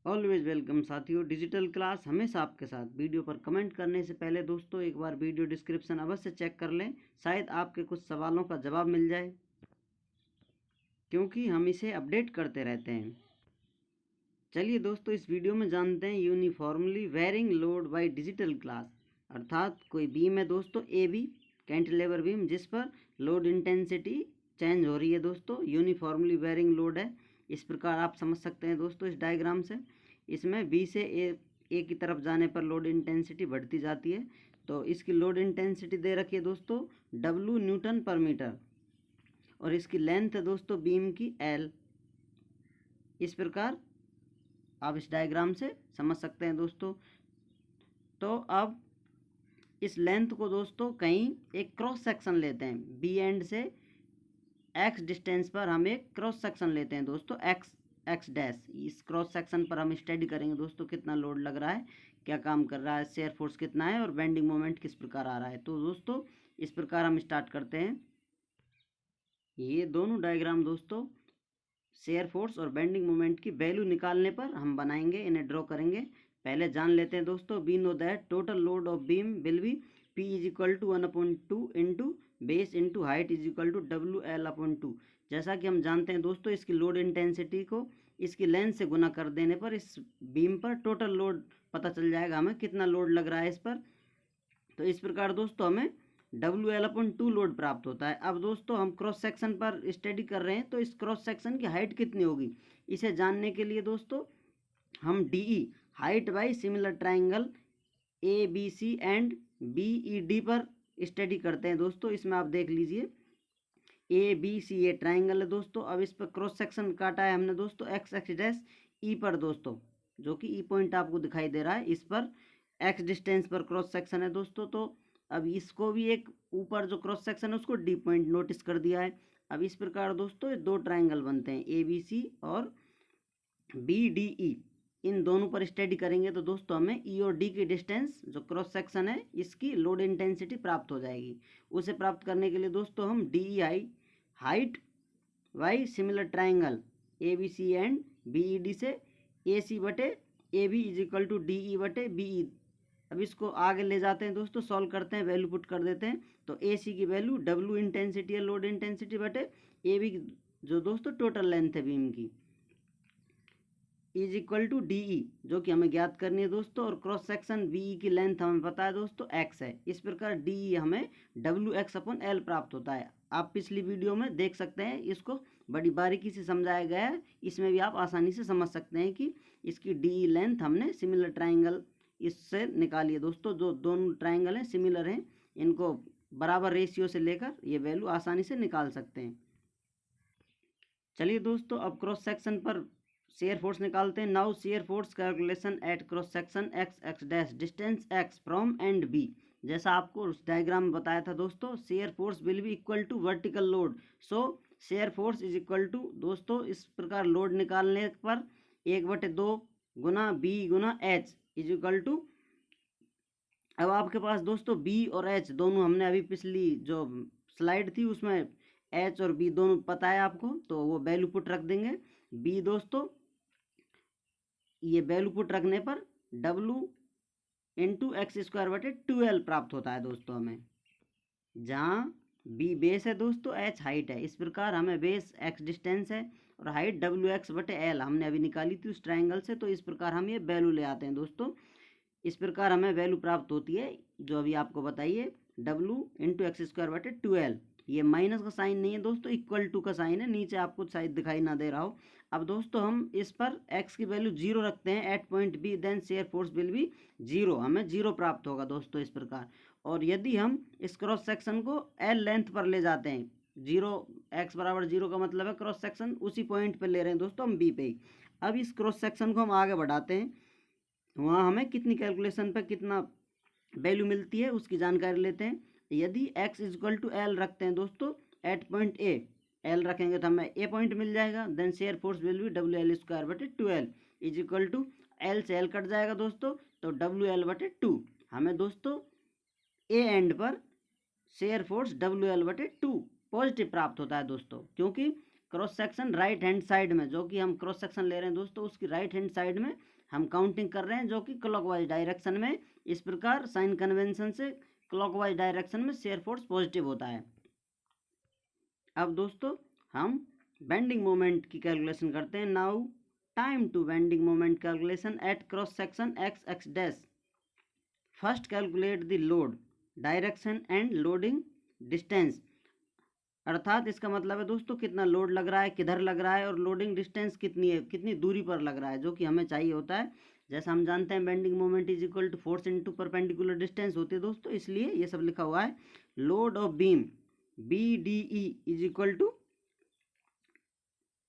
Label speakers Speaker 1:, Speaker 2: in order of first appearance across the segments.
Speaker 1: Always welcome साथियों। Digital class हमेशा आपके साथ। वीडियो पर कमेंट करने से पहले दोस्तों एक बार वीडियो डिस्क्रिप्शन अवश्य चेक कर लें, शायद आपके कुछ सवालों का जवाब मिल जाए, क्योंकि हम इसे अपडेट करते रहते हैं। चलिए दोस्तों, इस वीडियो में जानते हैं uniformly varying load by digital class, अर्थात कोई बीम है दोस्तों, ए बी कैंटिलेवर बीम, जिस पर लोड इंटेंसिटी चेंज हो रही है दोस्तों, यूनिफॉर्मली वेरिंग लोड है। इस प्रकार आप समझ सकते हैं दोस्तों इस डायग्राम से। इसमें बी से ए की तरफ जाने पर लोड इंटेंसिटी बढ़ती जाती है। तो इसकी लोड इंटेंसिटी दे रखी है दोस्तों W न्यूटन पर मीटर, और इसकी लेंथ है दोस्तों बीम की L। इस प्रकार आप इस डायग्राम से समझ सकते हैं दोस्तों। तो अब इस लेंथ को दोस्तों कहीं एक क्रॉस सेक्शन लेते हैं, बी एंड से एक्स डिस्टेंस पर हम एक क्रॉस सेक्शन लेते हैं दोस्तों, एक्स डैश। इस क्रॉस सेक्शन पर हम स्टडी करेंगे दोस्तों कितना लोड लग रहा है, क्या काम कर रहा है, शेयर फोर्स कितना है और बेंडिंग मोमेंट किस प्रकार आ रहा है। तो दोस्तों इस प्रकार हम स्टार्ट करते हैं। ये दोनों डायग्राम दोस्तों शेयर फोर्स और बेंडिंग मोमेंट की वैल्यू निकालने पर हम बनाएंगे, इन्हें ड्रॉ करेंगे। पहले जान लेते हैं दोस्तों, we know that total load of beam will be P is equal to 1/2 into base into height is equal to WL/2। जैसा कि हम जानते हैं दोस्तों, इसकी लोड इंटेंसिटी को इसकी लेंथ से गुना कर देने पर इस बीम पर टोटल लोड पता चल जाएगा, हमें कितना लोड लग रहा है इस पर। तो इस प्रकार दोस्तों हमें WL/2 लोड प्राप्त होता है। अब दोस्तों हम क्रॉस सेक्शन पर स्टडी कर रहे हैं, तो इस क्रॉस सेक्शन की हाइट कितनी होगी, इसे जानने के लिए दोस्तों हम DE height by similar triangle ABC and BED पर स्टडी करते हैं दोस्तों। इसमें आप देख लीजिए ABC ये ट्राइंगल है दोस्तों। अब इस पर क्रॉस सेक्शन काटा है हमने दोस्तों एक्स एक्स डैश E पर दोस्तों, जो कि E पॉइंट आपको दिखाई दे रहा है, इस पर एक्स डिस्टेंस पर क्रॉस सेक्शन है दोस्तों। तो अब इसको भी एक ऊपर जो क्रॉस सेक्शन है उसको D पॉइंट नोटिस कर दिया है। अब इस प्रकार दोस्तों दो ट्राइंगल बनते हैं ABC और BDE। इन दोनों पर स्टडी करेंगे तो दोस्तों हमें E और D की डिस्टेंस जो क्रॉस सेक्शन है इसकी लोड इंटेंसिटी प्राप्त हो जाएगी। उसे प्राप्त करने के लिए दोस्तों हम DEI height by similar triangle ABC and BED से AC बटे AB is equal to DE बटे BE। अब इसको आगे ले जाते हैं दोस्तों, सॉल्व करते हैं, वैल्यू पुट कर देते हैं। तो AC की वैल्यू W इंटेंसिटी है, लोड इंटेंसिटी बटे AB जो दोस्तों टोटल लेंथ है बीम की, इज इक्वल टू DE जो कि हमें ज्ञात करनी है दोस्तों। और क्रॉस सेक्शन BE की लेंथ हमें पता है दोस्तों X है। इस प्रकार DE हमें WX/L प्राप्त होता है। आप पिछली वीडियो में देख सकते हैं, इसको बड़ी बारीकी से समझाया गया है। इसमें भी आप आसानी से समझ सकते हैं कि इसकी DE लेंथ हमने सिमिलर ट्राइंगल इससे निकाली है दोस्तों। जो दोनों ट्राइंगल हैं सिमिलर हैं, इनको बराबर रेशियो से लेकर ये वैल्यू आसानी से निकाल सकते हैं। चलिए दोस्तों, अब क्रॉस सेक्शन पर शेयर फोर्स निकालते हैं। Now share force calculation at cross section X X dash distance X from end B. जैसा आपको उस डायग्राम में बताया था दोस्तों, share force will be equal to vertical load. So share force is equal to दोस्तों इस प्रकार लोड निकालने पर 1/2 गुना बी गुना एच इज इक्वल टू, अब आपके पास दोस्तों बी और एच दोनों हमने अभी पिछली जो स्लाइड थी उसमें एच और बी दोनों पता है आपको, तो वो वैल्यू पुट रख देंगे। बी दोस्तों ये वैल्यू पुट रखने पर W इंटू x²/2L प्राप्त होता है दोस्तों हमें, जहाँ B बेस है दोस्तों, H हाइट है। इस प्रकार हमें बेस x डिस्टेंस है और हाइट WX/L हमने अभी निकाली थी उस ट्राइंगल से। तो इस प्रकार हम ये वैल्यू ले आते हैं दोस्तों। इस प्रकार हमें वैल्यू प्राप्त होती है जो अभी आपको बताइए, W इंटू x²/2L। ये माइनस का साइन नहीं है दोस्तों, इक्वल टू का साइन है, नीचे आपको शायद दिखाई ना दे रहा हो। अब दोस्तों हम इस पर x की वैल्यू 0 रखते हैं at point B, then shear force will be 0, हमें 0 प्राप्त होगा दोस्तों इस प्रकार। और यदि हम इस क्रॉस सेक्शन को L लेंथ पर ले जाते हैं, 0 x=0 का मतलब है क्रॉस सेक्शन उसी पॉइंट पर ले रहे हैं दोस्तों हम B पे ही। अब इस क्रॉस सेक्शन को हम आगे बढ़ाते हैं, वहाँ हमें कितनी कैलकुलेशन पर कितना वैल्यू मिलती है उसकी जानकारी लेते हैं। यदि x is equal to L रखते हैं दोस्तों एट पॉइंट A, L रखेंगे तो हमें A पॉइंट मिल जाएगा। Then shear force will be WL²/2L is equal to, L से L कट जाएगा दोस्तों, तो WL/2 हमें दोस्तों A एंड पर शेयर फोर्स WL/2 पॉजिटिव प्राप्त होता है दोस्तों, क्योंकि cross section right hand side में, जो कि हम क्रॉस सेक्शन ले रहे हैं दोस्तों उसकी राइट हैंड साइड में हम काउंटिंग कर रहे हैं, जो कि क्लॉकवाइज डायरेक्शन में। इस प्रकार साइन कन्वेंशन से क्लॉकवाइज डायरेक्शन में शेयर फोर्स पॉजिटिव होता है। अब दोस्तों हम बेंडिंग मोमेंट की कैलकुलेशन करते हैं। Now time to bending moment calculation at cross section X X dash. First calculate the load, direction and loading distance. अर्थात इसका मतलब है दोस्तों कितना लोड लग रहा है, किधर लग रहा है, और लोडिंग डिस्टेंस कितनी है, कितनी दूरी पर लग रहा है, जो कि हमें चाहिए होता है। जैसा हम जानते हैं bending moment is equal to force into perpendicular distance होती है दोस्तों, इसलिए ये सब लिखा हुआ है। Load of beam BDE is equal to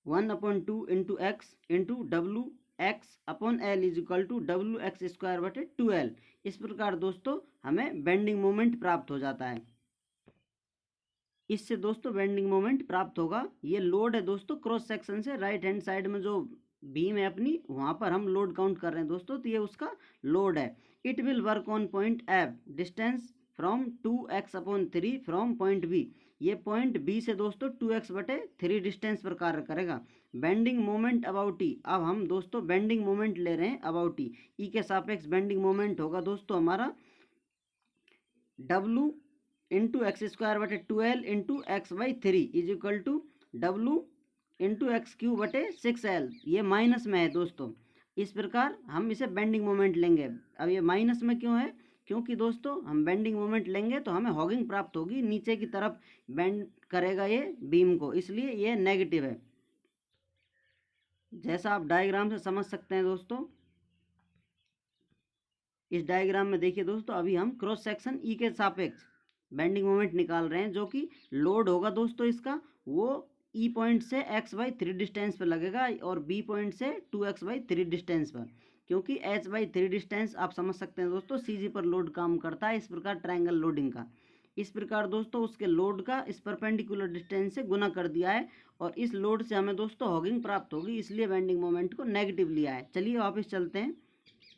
Speaker 1: 1/2 into X into W X upon L is equal to WX²/2L। इस प्रकार दोस्तों हमें बेंडिंग मोमेंट प्राप्त हो जाता है। इससे दोस्तों बेंडिंग मोमेंट प्राप्त होगा। ये लोड है दोस्तों क्रॉस सेक्शन से राइट हैंड साइड में जो बीम है अपनी, वहाँ पर हम लोड काउंट कर रहे हैं दोस्तों, तो ये उसका लोड है। It will work on point F distance from 2x/3 from point B। ये पॉइंट B से दोस्तों 2x/3 डिस्टेंस पर कार्य करेगा। Bending moment about E। अब हम दोस्तों बेंडिंग मोमेंट ले रहे हैं अबाउट E के सापेक्ष बेंडिंग मोमेंट होगा दोस्तों हमारा W into X²/2L into x/3 is equal to W into x³/6L। ये माइनस में है दोस्तों, इस प्रकार हम इसे बेंडिंग मोमेंट लेंगे। अब ये माइनस में क्यों है, क्योंकि दोस्तों हम बेंडिंग मोमेंट लेंगे तो हमें हॉगिंग प्राप्त होगी, नीचे की तरफ बेंड करेगा ये बीम को, इसलिए ये नेगेटिव है। जैसा आप डायग्राम से समझ सकते हैं दोस्तों, इस डायग्राम में देखिए दोस्तों, अभी हम क्रॉस सेक्शन E के सापेक्ष बेंडिंग मोमेंट निकाल रहे हैं, जो कि लोड होगा दोस्तों इसका, वो E पॉइंट से x/3 डिस्टेंस पर लगेगा और B पॉइंट से 2x/3 डिस्टेंस पर। क्योंकि h/3 डिस्टेंस आप समझ सकते हैं दोस्तों CG पर लोड काम करता है, इस प्रकार ट्रायंगल लोडिंग का। इस प्रकार दोस्तों उसके लोड का इस परपेंडिकुलर डिस्टेंस से गुना कर दिया है, और इस लोड से हमें दोस्तों हॉगिंग प्राप्त होगी, इसलिए बेंडिंग मोमेंट को नेगेटिव लिया है। चलिए वापस चलते हैं।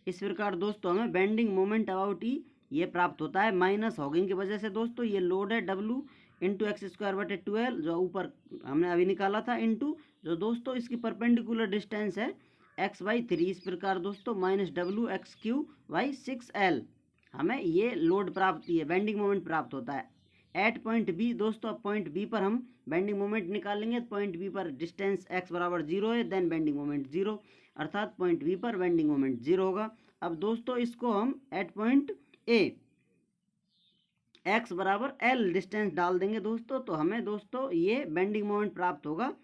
Speaker 1: इस प्रकार दोस्तों हमें बेंडिंग मोमेंट अबाउट E ये प्राप्त होता है माइनस हॉगिंग की वजह से। दोस्तों ये लोड है W इंटू X²/2L जो ऊपर हमने अभी निकाला था, इंटू जो दोस्तों इसकी परपेंडिकुलर डिस्टेंस है x/3। इस प्रकार दोस्तों -WX³/6L हमें ये लोड प्राप्त, ये बेंडिंग मोमेंट प्राप्त होता है। एट पॉइंट B दोस्तों, अब पॉइंट B पर हम बेंडिंग मोमेंट निकालेंगे। पॉइंट B पर डिस्टेंस x बराबर 0 है, देन बेंडिंग मोमेंट 0, अर्थात पॉइंट B पर बेंडिंग मोमेंट 0 होगा। अब दोस्तों इसको हम एट पॉइंट A x बराबर L डिस्टेंस डाल देंगे दोस्तों, तो हमें दोस्तों ये बेंडिंग मोमेंट प्राप्त होगा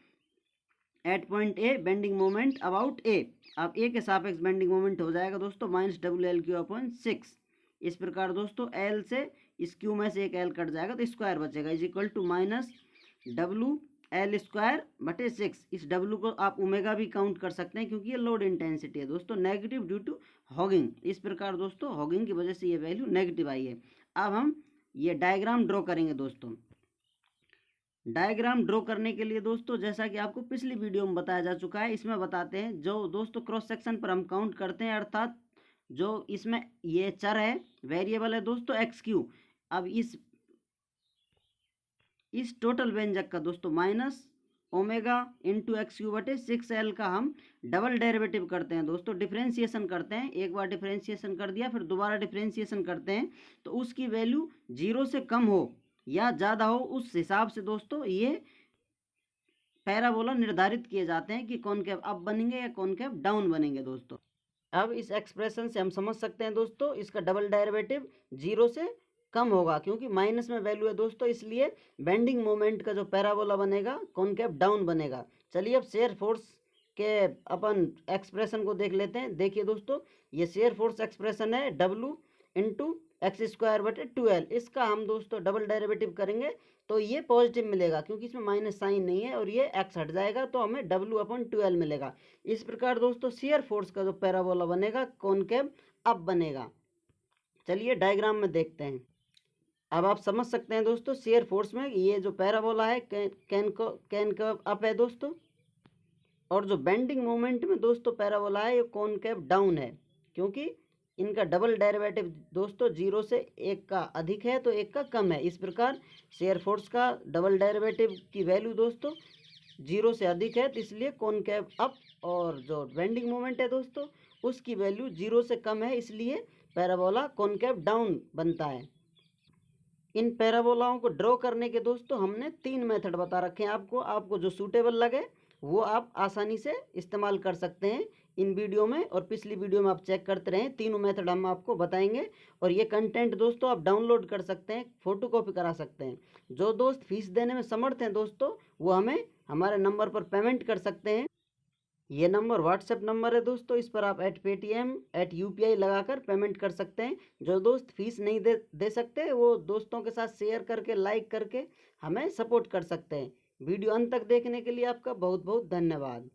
Speaker 1: at point A, bending moment about A। अब A के सापेक्ष बेंडिंग मोमेंट हो जाएगा दोस्तों -WL/6। इस प्रकार दोस्तों L से इस Q में से एक L कट जाएगा तो स्क्वायर बचेगा, इज इक्वल टू -WL²/6। इस W को आप ओमेगा भी काउंट कर सकते हैं, क्योंकि ये लोड इंटेंसिटी है दोस्तों, नेगेटिव ड्यू टू हॉगिंग। इस प्रकार दोस्तों हॉगिंग की वजह से ये वैल्यू नेगेटिव आई है। अब हम ये डायग्राम ड्रॉ करेंगे दोस्तों। डायग्राम ड्रॉ करने के लिए दोस्तों, जैसा कि आपको पिछली वीडियो में बताया जा चुका है, इसमें बताते हैं जो दोस्तों क्रॉस सेक्शन पर हम काउंट करते हैं, अर्थात जो इसमें ये चर है, वेरिएबल है दोस्तों XQ। अब इस टोटल व्यंजक का दोस्तों -ओमेगा इंटू XQ/6L का हम डबल डेरिवेटिव करते हैं दोस्तों, डिफ्रेंशिएशन करते हैं। एक बार डिफ्रेंशिएशन कर दिया, फिर दोबारा डिफ्रेंशिएशन करते हैं, तो उसकी वैल्यू 0 से कम हो या ज़्यादा हो, उस हिसाब से दोस्तों ये पैराबोला निर्धारित किए जाते हैं कि कॉनकेव अप बनेंगे या कॉनकेव डाउन बनेंगे दोस्तों। अब इस एक्सप्रेशन से हम समझ सकते हैं दोस्तों इसका डबल डेरिवेटिव 0 से कम होगा, क्योंकि माइनस में वैल्यू है दोस्तों, इसलिए बेंडिंग मोमेंट का जो पैराबोला बनेगा कॉनकेव डाउन बनेगा। चलिए अब शेयर फोर्स के अपन एक्सप्रेशन को देख लेते हैं। देखिए दोस्तों, ये शेयर फोर्स एक्सप्रेशन है W इंटू X²/2L। इसका हम दोस्तों डबल डेरिवेटिव करेंगे तो ये पॉजिटिव मिलेगा, क्योंकि इसमें माइनस साइन नहीं है, और ये x हट जाएगा तो हमें W/2L मिलेगा। इस प्रकार दोस्तों शेयर फोर्स का जो पैराबोला बनेगा कॉनकेव अप बनेगा। चलिए डायग्राम में देखते हैं। अब आप समझ सकते हैं दोस्तों, शेयर फोर्स में ये जो पैराबोला है कॉनकेव अप है दोस्तों, और जो बेंडिंग मोमेंट में दोस्तों पैराबोला है ये कॉनकेव डाउन है, क्योंकि इनका डबल डेरिवेटिव दोस्तों 0 से 1 का अधिक है तो 1 का कम है। इस प्रकार शेयर फोर्स का डबल डेरिवेटिव की वैल्यू दोस्तों जीरो से अधिक है तो इसलिए कॉनकेव अप, और जो बेंडिंग मोमेंट है दोस्तों उसकी वैल्यू जीरो से कम है इसलिए पैराबोला कॉनकेव डाउन बनता है। इन पैराबोलाओं को ड्रॉ करने के दोस्तों हमने 3 मेथड बता रखे हैं आपको जो सूटेबल लगे वो आप आसानी से इस्तेमाल कर सकते हैं इन वीडियो में, और पिछली वीडियो में आप चेक करते रहें, तीनों मेथड हम आपको बताएंगे। और ये कंटेंट दोस्तों आप डाउनलोड कर सकते हैं, फोटो कॉपी करा सकते हैं। जो दोस्त फीस देने में समर्थ हैं दोस्तों वो हमें हमारे नंबर पर पेमेंट कर सकते हैं। ये नंबर व्हाट्सएप नंबर है दोस्तों, इस पर आप @Paytm @UPI लगाकर पेमेंट कर सकते हैं। जो दोस्त फीस नहीं दे सकते वो दोस्तों के साथ शेयर करके लाइक करके हमें सपोर्ट कर सकते हैं। वीडियो अंत तक देखने के लिए आपका बहुत बहुत धन्यवाद।